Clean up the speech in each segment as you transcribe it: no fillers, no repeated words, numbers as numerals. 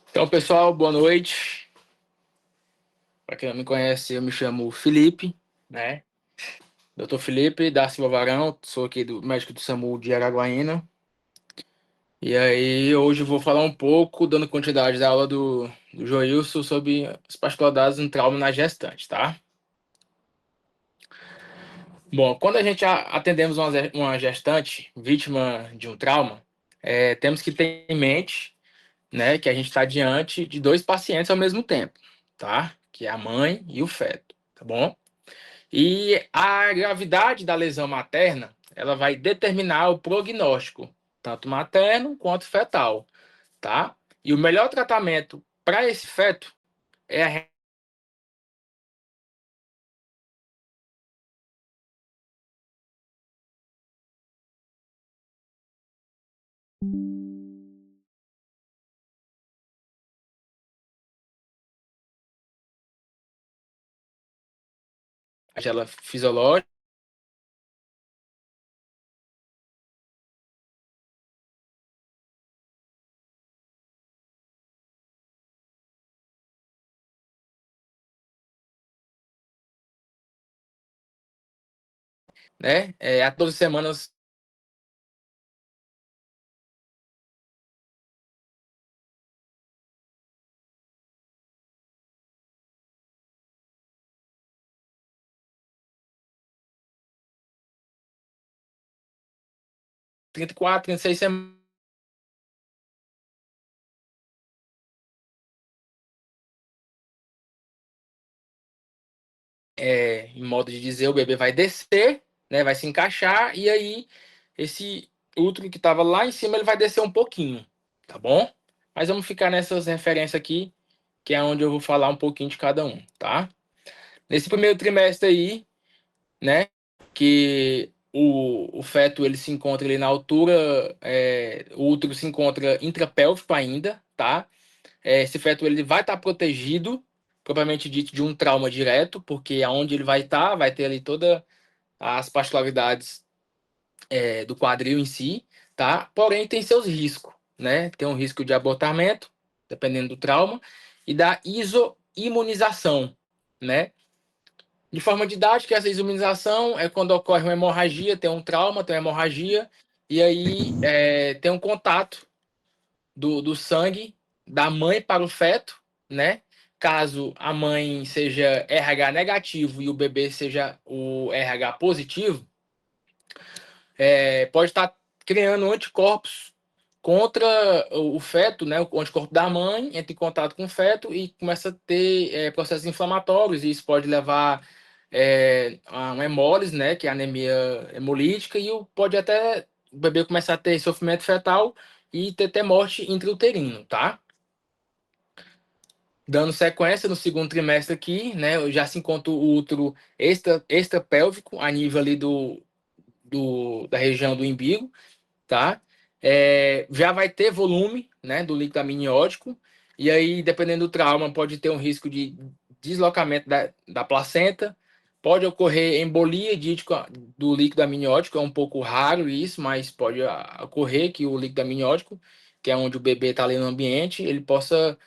Então, pessoal, boa noite. Para quem não me conhece, eu me chamo Felipe, né? Doutor Felipe da Silva Varão, sou aqui do médico do SAMU de Araguaína. E aí, hoje eu vou falar um pouco, dando continuidade da aula do Joilson, sobre as particularidades do trauma na gestante, tá? Bom, quando a gente atendemos uma gestante vítima de um trauma, temos que ter em mente, né, que a gente está diante de dois pacientes ao mesmo tempo, tá? Que é a mãe e o feto, tá bom? E a gravidade da lesão materna, ela vai determinar o prognóstico, tanto materno quanto fetal, tá? E o melhor tratamento para esse feto é a regela fisiológica, né? A 12 semanas, 34, 36 semanas, em modo de dizer, o bebê vai descer, né? Vai se encaixar, e aí esse útero que estava lá em cima, ele vai descer um pouquinho, tá bom? Mas vamos ficar nessas referências aqui, que é onde eu vou falar um pouquinho de cada um, tá? Nesse primeiro trimestre aí, né, que o feto ele se encontra ali na altura, o útero se encontra intrapélvico ainda, tá? Esse feto ele vai estar protegido, propriamente dito, de um trauma direto, porque aonde ele vai estar, vai ter ali todas as particularidades do quadril em si, tá? Porém, tem seus riscos, né? Tem um risco de abortamento, dependendo do trauma, e da isoimunização, né? De forma didática, essa imunização é quando ocorre uma hemorragia, tem um trauma, tem uma hemorragia, e aí tem um contato do sangue da mãe para o feto, né? Caso a mãe seja RH negativo e o bebê seja o RH positivo, pode estar criando anticorpos contra o feto, né? O anticorpo da mãe entra em contato com o feto e começa a ter processos inflamatórios, e isso pode levar a uma hemólise, né? Que é a anemia hemolítica, e pode até o bebê começar a ter sofrimento fetal e ter até morte intrauterino, tá? Dando sequência no segundo trimestre aqui, né? Já se encontra o útero extrapélvico a nível ali da região do umbigo, tá? Já vai ter volume, né, do líquido amniótico, e aí, dependendo do trauma, pode ter um risco de deslocamento da placenta, pode ocorrer embolia dística do líquido amniótico, é um pouco raro isso, mas pode ocorrer que o líquido amniótico, que é onde o bebê está ali no ambiente, ele possa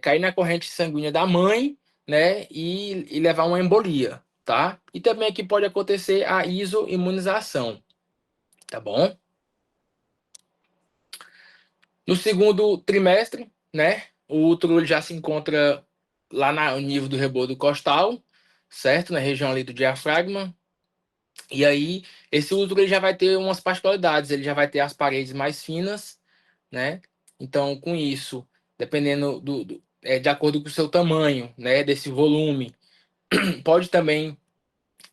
cair na corrente sanguínea da mãe, né, e levar uma embolia, tá? E também aqui pode acontecer a isoimunização, tá bom? No segundo trimestre, né, o útero ele já se encontra lá no nível do rebordo costal, certo? Na região ali do diafragma. E aí, esse útero ele já vai ter umas particularidades, ele já vai ter as paredes mais finas, né? Então, com isso, dependendo de acordo com o seu tamanho, né, desse volume, pode também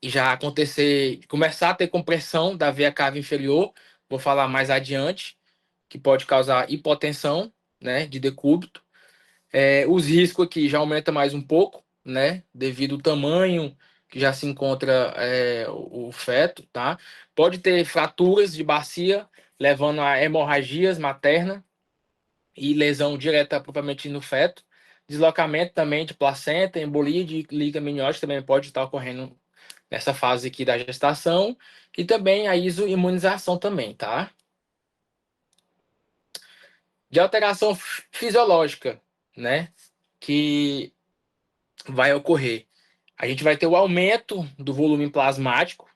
já acontecer, começar a ter compressão da veia cava inferior, vou falar mais adiante, que pode causar hipotensão, né, de decúbito. Os riscos aqui já aumenta mais um pouco, né, devido ao tamanho que já se encontra o feto, tá? Pode ter fraturas de bacia, levando a hemorragias materna e lesão direta propriamente no feto. Deslocamento também de placenta, embolia de líquido amniótico também pode estar ocorrendo nessa fase aqui da gestação, e também a isoimunização também, tá? De alteração fisiológica, né, que vai ocorrer? A gente vai ter o aumento do volume plasmático,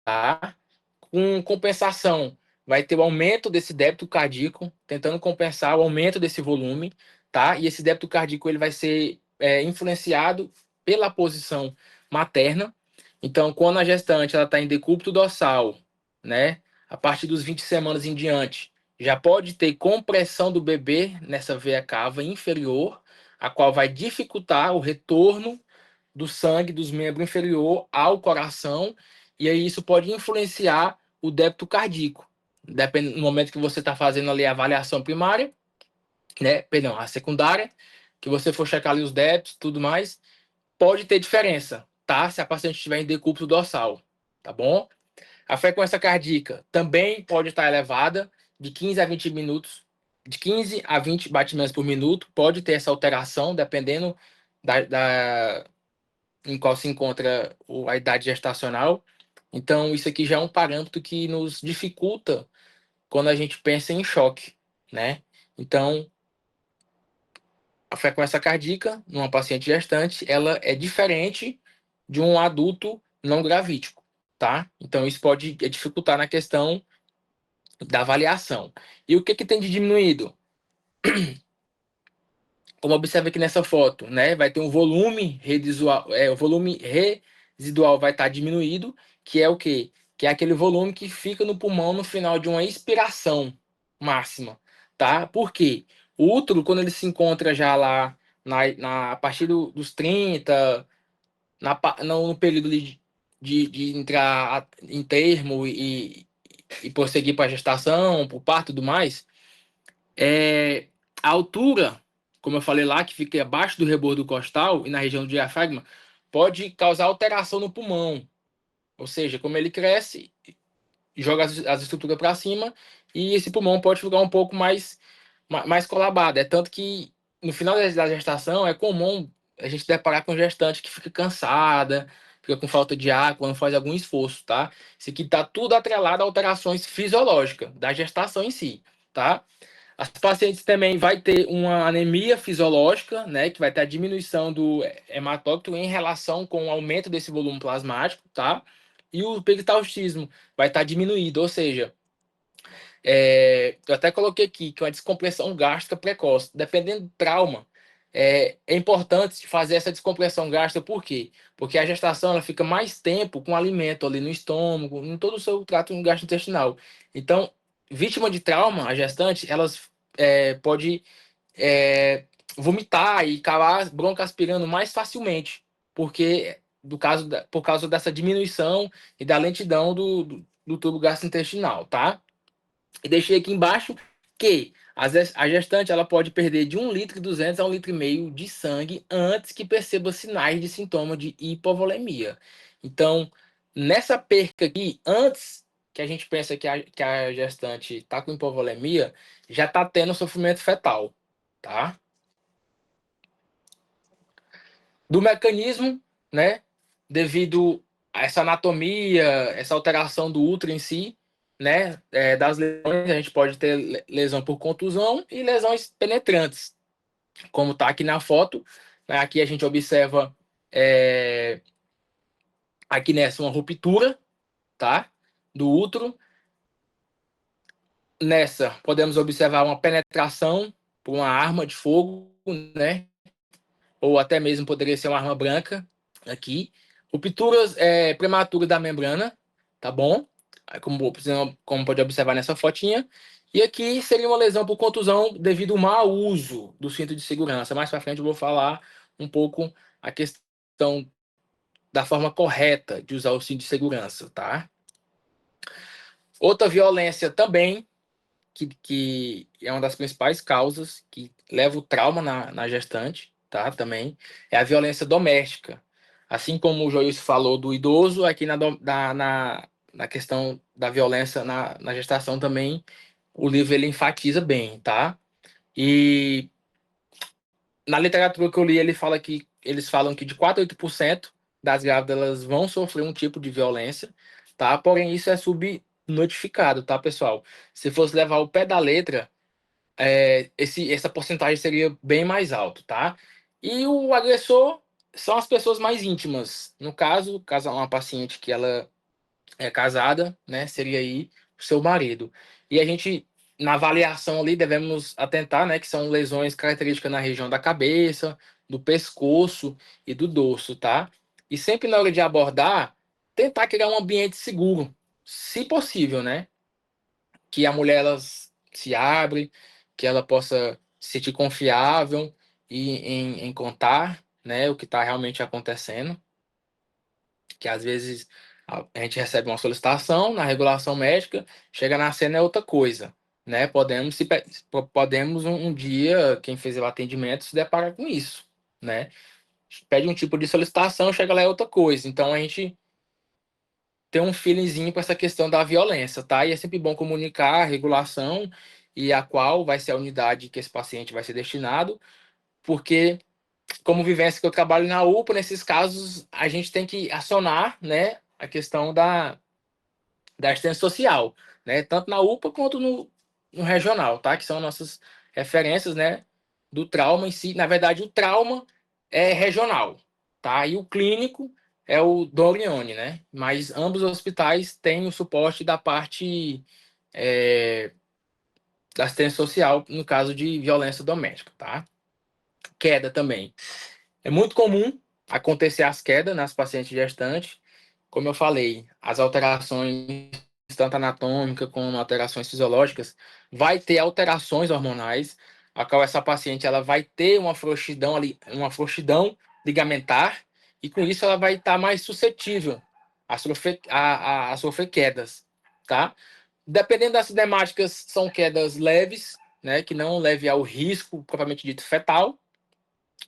tá? Com compensação, vai ter o aumento desse débito cardíaco, tentando compensar o aumento desse volume, tá? E esse débito cardíaco ele vai ser influenciado pela posição materna. Então, quando a gestante ela está em decúbito dorsal, né? A partir dos 20 semanas em diante, já pode ter compressão do bebê nessa veia cava inferior, a qual vai dificultar o retorno do sangue dos membros inferior ao coração, e aí isso pode influenciar o débito cardíaco. Depende no momento que você está fazendo ali a avaliação primária, né? Perdão, a secundária, que você for checar ali os débitos, tudo mais, pode ter diferença, tá? Se a paciente estiver em decúbito dorsal, tá bom? A frequência cardíaca também pode estar elevada, de 15 a 20 minutos, de 15 a 20 batimentos por minuto, pode ter essa alteração, dependendo em qual se encontra a idade gestacional. Então, isso aqui já é um parâmetro que nos dificulta quando a gente pensa em choque, né? Então, a frequência cardíaca numa paciente gestante, ela é diferente de um adulto não gravídico, tá? Então, isso pode dificultar na questão da avaliação. E o que que tem de diminuído? Como observa aqui nessa foto, né? Vai ter um volume residual, o volume residual vai estar diminuído, que é o quê? Que é aquele volume que fica no pulmão no final de uma expiração máxima, tá? Por quê? O útero, quando ele se encontra já lá a partir dos 30, no período de entrar em termo e prosseguir para a gestação, para o parto e tudo mais, a altura, como eu falei lá, que fica abaixo do rebordo costal e na região do diafragma, pode causar alteração no pulmão. Ou seja, como ele cresce, joga as estruturas para cima e esse pulmão pode ficar um pouco mais colabado. É tanto que no final da gestação é comum a gente deparar com gestante que fica cansada, fica com falta de ar quando faz algum esforço, tá? Isso aqui tá tudo atrelado a alterações fisiológicas da gestação em si, tá? As pacientes também vai ter uma anemia fisiológica, né, que vai ter a diminuição do hematócrito em relação com o aumento desse volume plasmático, tá? E o peritaltismo vai estar diminuído, ou seja, eu até coloquei aqui que uma descompressão gástrica precoce, dependendo do trauma, é importante fazer essa descompressão gástrica, por quê? Porque a gestação ela fica mais tempo com alimento ali no estômago, em todo o seu trato gastrointestinal. Então, vítima de trauma, a gestante, elas pode é, vomitar e cavar bronca aspirando mais facilmente, porque por causa dessa diminuição e da lentidão do tubo gastrointestinal, tá? E deixei aqui embaixo que a gestante ela pode perder de 1,2 litro a 1,5 litro de sangue antes que perceba sinais de sintoma de hipovolemia. Então, nessa perca aqui, antes que a gente pensa que a gestante está com hipovolemia, já está tendo sofrimento fetal, tá? Do mecanismo, né? Devido a essa anatomia, essa alteração do útero em si, né? Das lesões, a gente pode ter lesão por contusão e lesões penetrantes, como está aqui na foto. Né? Aqui a gente observa aqui nessa uma ruptura, tá? Do útero. Nessa podemos observar uma penetração por uma arma de fogo, né? Ou até mesmo poderia ser uma arma branca aqui. Rupturas prematuras da membrana, tá bom? Como pode observar nessa fotinha. E aqui seria uma lesão por contusão devido ao mau uso do cinto de segurança. Mais para frente eu vou falar um pouco a questão da forma correta de usar o cinto de segurança, tá? Outra violência também, que é uma das principais causas que leva o trauma na gestante, tá? Também é a violência doméstica. Assim como o Joilson falou do idoso, aqui na questão da violência na gestação também, o livro ele enfatiza bem, tá? E na literatura que eu li, eles falam que de 4 a 8% das grávidas elas vão sofrer um tipo de violência, tá? Porém, isso é subnotificado, tá, pessoal? Se fosse levar o pé da letra, essa porcentagem seria bem mais alta, tá? E o agressor são as pessoas mais íntimas. No caso uma paciente que ela é casada, né? Seria aí o seu marido. E a gente, na avaliação ali, devemos atentar, né? Que são lesões características na região da cabeça, do pescoço e do dorso, tá? E sempre na hora de abordar, tentar criar um ambiente seguro, se possível, né? Que a mulher ela se abre, que ela possa se sentir confiável em contar, né? O que está realmente acontecendo, que às vezes a gente recebe uma solicitação na regulação médica, chega na cena é outra coisa, né? Podemos um dia, quem fez o atendimento, se deparar com isso, né? Pede um tipo de solicitação, chega lá é outra coisa. Então a gente tem um feelingzinho com essa questão da violência, tá? E é sempre bom comunicar a regulação e a qual vai ser a unidade que esse paciente vai ser destinado, porque como vivência que eu trabalho na UPA, nesses casos a gente tem que acionar, né, a questão da assistência social, né, tanto na UPA quanto no regional, tá, que são nossas referências, né, do trauma em si. Na verdade, o trauma é regional, tá, e o clínico é o do Orione, né, mas ambos os hospitais têm o suporte da parte é, da assistência social no caso de violência doméstica, tá. Queda também. É muito comum acontecer as quedas nas pacientes gestantes. Como eu falei, as alterações, tanto anatômicas como alterações fisiológicas, vai ter alterações hormonais, a qual essa paciente ela vai ter uma frouxidão ali, uma frouxidão ligamentar, e com isso ela vai estar mais suscetível a sofrer quedas, tá? Dependendo das cinemáticas, são quedas leves, né, que não leve ao risco propriamente dito fetal,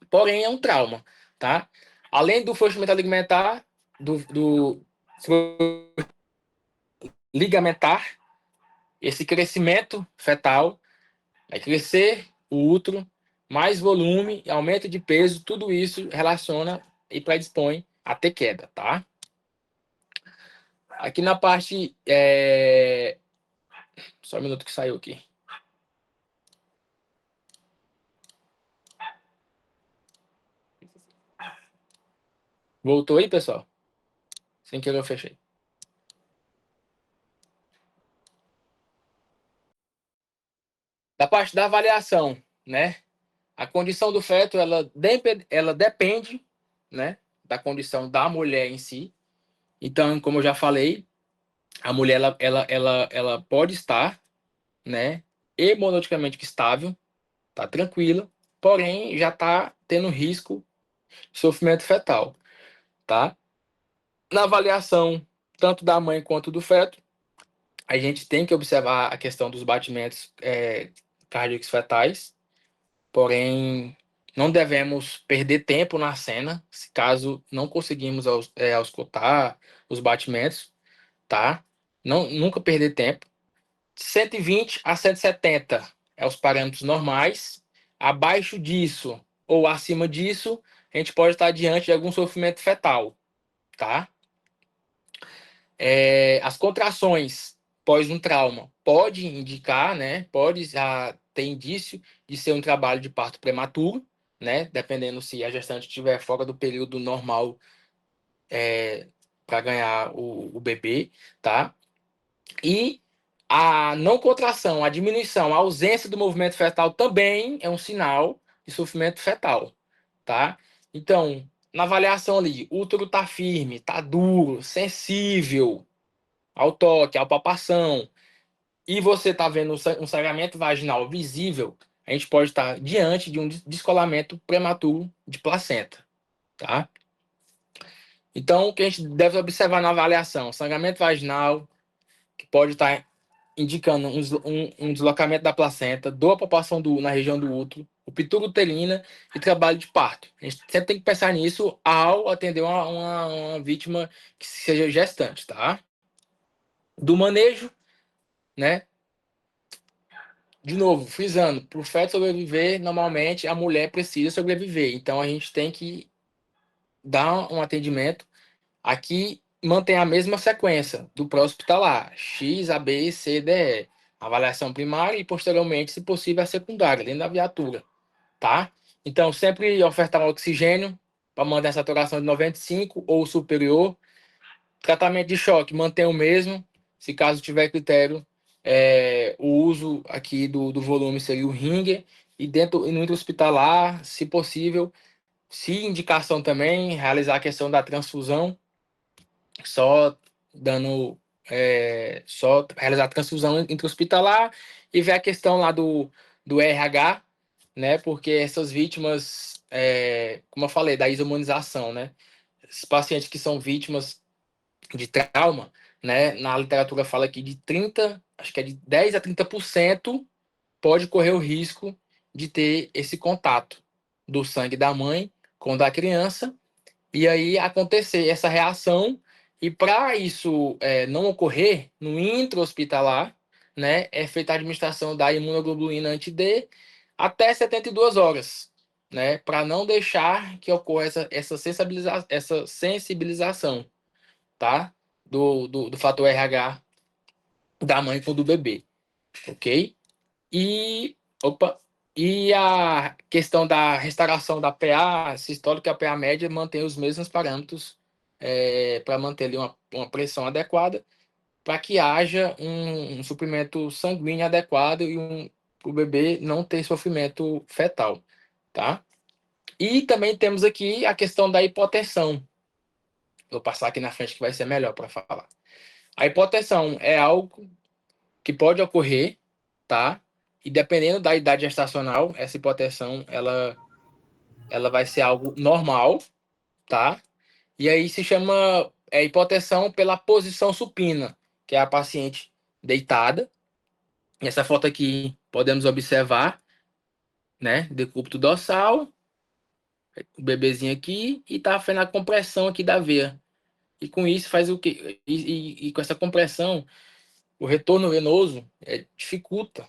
porém é um trauma, tá? Além do frouxamento ligamentar, do ligamentar, esse crescimento fetal vai crescer o útero, mais volume, aumento de peso, tudo isso relaciona e predispõe a ter queda, tá? Aqui na parte. Só um minuto que saiu aqui. Voltou aí, pessoal? Sem querer eu fechei. Da parte da avaliação, né? A condição do feto, ela depende, né, da condição da mulher em si. Então, como eu já falei, a mulher, ela pode estar, né, hemodinamicamente estável, tá tranquila, porém já tá tendo risco de sofrimento fetal, tá? Na avaliação, tanto da mãe quanto do feto, a gente tem que observar a questão dos batimentos cardíacos fetais. Porém, não devemos perder tempo na cena, se caso não conseguimos auscultar os batimentos, tá? Não, nunca perder tempo. 120 a 170 é os parâmetros normais. Abaixo disso ou acima disso, a gente pode estar diante de algum sofrimento fetal, tá? As contrações pós um trauma pode indicar, né? Pode ter indício de ser um trabalho de parto prematuro, né? Dependendo se a gestante estiver fora do período normal para ganhar o bebê, tá? E a não contração, a diminuição, a ausência do movimento fetal também é um sinal de sofrimento fetal, tá? Então, na avaliação ali, o útero tá firme, tá duro, sensível ao toque, à palpação, e você está vendo um sangramento vaginal visível, a gente pode estar diante de um descolamento prematuro de placenta, tá? Então, o que a gente deve observar na avaliação? Sangramento vaginal, que pode estar indicando um deslocamento da placenta, dor à palpação na região do útero, ruptura uterina e trabalho de parto. A gente sempre tem que pensar nisso ao atender uma vítima que seja gestante, tá? Do manejo, né? De novo, frisando, para o feto sobreviver, normalmente a mulher precisa sobreviver. Então a gente tem que dar um atendimento. Aqui mantém a mesma sequência do pré-hospitalar, X, A, B, C, D, E. Avaliação primária e, posteriormente, se possível, a secundária, dentro da viatura, tá? Então, sempre ofertar um oxigênio para manter a saturação de 95 ou superior. Tratamento de choque, mantém o mesmo. Se caso tiver critério, o uso aqui do volume seria o ringer. E dentro e no intra-hospitalar, se possível, se indicação também, realizar a questão da transfusão, só dando, só realizar a transfusão intra-hospitalar e ver a questão lá do RH, né? Porque essas vítimas, como eu falei, da isomonização, né? Esses pacientes que são vítimas de trauma, né? Na literatura fala aqui de 30, acho que é de 10 a 30% pode correr o risco de ter esse contato do sangue da mãe com o da criança e aí acontecer essa reação. E para isso não ocorrer no intra-hospitalar, né, é feita a administração da imunoglobulina anti-D até 72 horas, né, para não deixar que ocorra essa sensibilização, tá? Do fator RH da mãe com o do bebê, ok? E, opa, e a questão da restauração da PA sistólica e a PA média mantém os mesmos parâmetros para manter ali uma pressão adequada, para que haja um suprimento sanguíneo adequado e o bebê não ter sofrimento fetal, tá? E também temos aqui a questão da hipotensão. Vou passar aqui na frente que vai ser melhor para falar. A hipotensão é algo que pode ocorrer, tá? E dependendo da idade gestacional, essa hipotensão ela vai ser algo normal, tá? E aí se chama hipotensão pela posição supina, que é a paciente deitada. Essa foto aqui podemos observar, né? Decúbito dorsal, o bebezinho aqui e tá fazendo a compressão aqui da veia. E com isso faz o quê? E com essa compressão, o retorno venoso dificulta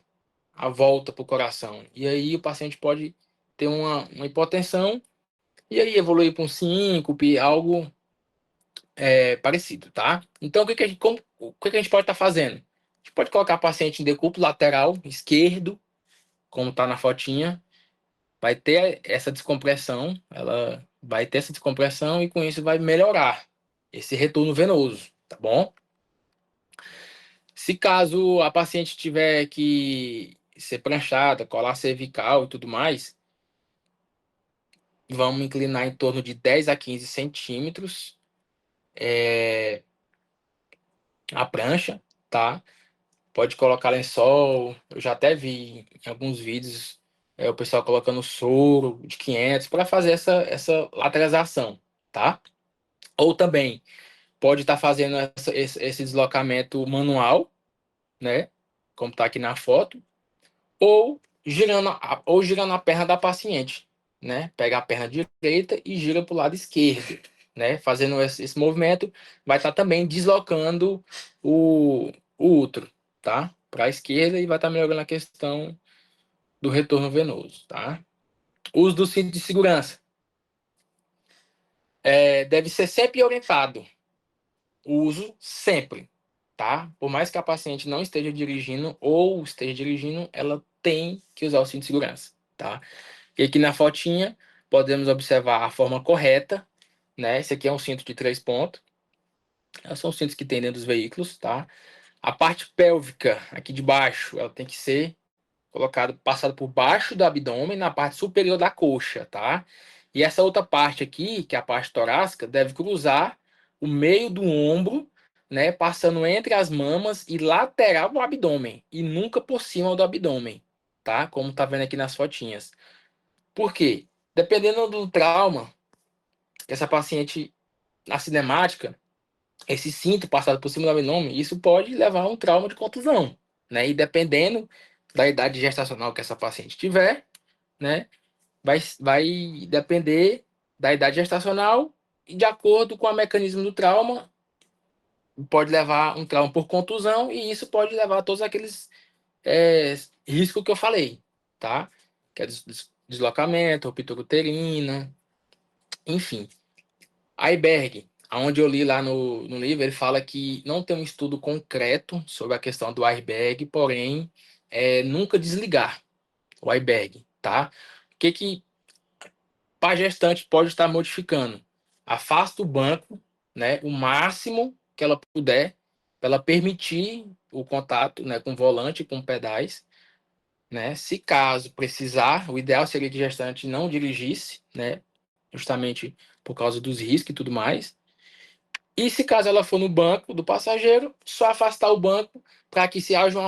a volta para o coração. E aí o paciente pode ter uma hipotensão e aí evoluir para um síncope, algo parecido, tá? Então, o que a gente pode estar fazendo? A gente pode colocar o paciente em decúbito lateral esquerdo, como está na fotinha, vai ter essa descompressão, ela vai ter essa descompressão e com isso vai melhorar esse retorno venoso, tá bom? Se caso a paciente tiver que ser pranchada, colar cervical e tudo mais, vamos inclinar em torno de 10 a 15 centímetros a prancha, tá? Pode colocar lençol. Eu já até vi em alguns vídeos o pessoal colocando soro de 500 para fazer essa lateralização, tá? Ou também pode estar fazendo esse deslocamento manual, né? Como está aqui na foto, ou girando a perna da paciente, né? Pega a perna direita e gira para o lado esquerdo, né? Fazendo esse movimento, vai estar também deslocando o útero, tá? Para a esquerda e vai estar melhorando a questão do retorno venoso, tá? Uso do cinto de segurança. Deve ser sempre orientado. O uso sempre, tá? Por mais que a paciente não esteja dirigindo ou esteja dirigindo, ela tem que usar o cinto de segurança, tá? E aqui na fotinha podemos observar a forma correta, né? Esse aqui é um cinto de 3 pontos. São os cintos que tem dentro dos veículos, tá? A parte pélvica aqui de baixo, ela tem que ser passada por baixo do abdômen, na parte superior da coxa, tá? E essa outra parte aqui, que é a parte torácica, deve cruzar o meio do ombro, né? Passando entre as mamas e lateral do abdômen, e nunca por cima do abdômen, tá? Como tá vendo aqui nas fotinhas. Por quê? Dependendo do trauma, essa paciente na cinemática, esse cinto passado por cima do abdômen, isso pode levar a um trauma de contusão, né? E dependendo da idade gestacional que essa paciente tiver, né? Vai depender da idade gestacional e de acordo com o mecanismo do trauma, pode levar um trauma por contusão e isso pode levar a todos aqueles riscos que eu falei, tá? Que é deslocamento, ruptura uterina, enfim. Iceberg. Onde eu li lá no livro, ele fala que não tem um estudo concreto sobre a questão do airbag, porém, nunca desligar o airbag, tá? O que que a gestante pode estar modificando? Afasta o banco, né, o máximo que ela puder, para ela permitir o contato, né, com o volante, com pedais, né? Se caso precisar, o ideal seria que a gestante não dirigisse, né, justamente por causa dos riscos e tudo mais. E se caso ela for no banco do passageiro, só afastar o banco para que se haja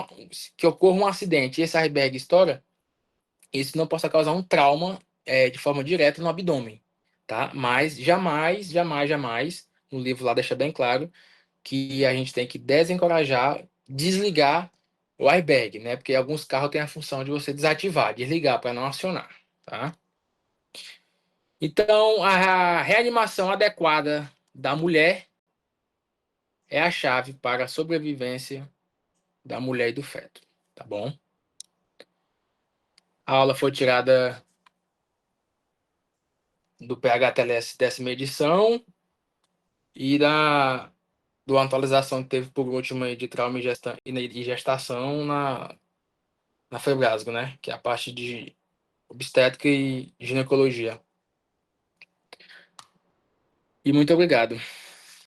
que ocorra um acidente e esse airbag estoura, isso não possa causar um trauma de forma direta no abdômen, tá? Mas jamais, jamais, jamais, no livro lá deixa bem claro que a gente tem que desencorajar, desligar o airbag, né? Porque alguns carros têm a função de você desativar, desligar para não acionar, tá? Então, a reanimação adequada da mulher é a chave para a sobrevivência da mulher e do feto, tá bom? A aula foi tirada do PHTLS 10ª edição e do atualização que teve por último aí de trauma e gestação na Febrasgo, né? Que é a parte de obstétrica e ginecologia. E muito obrigado.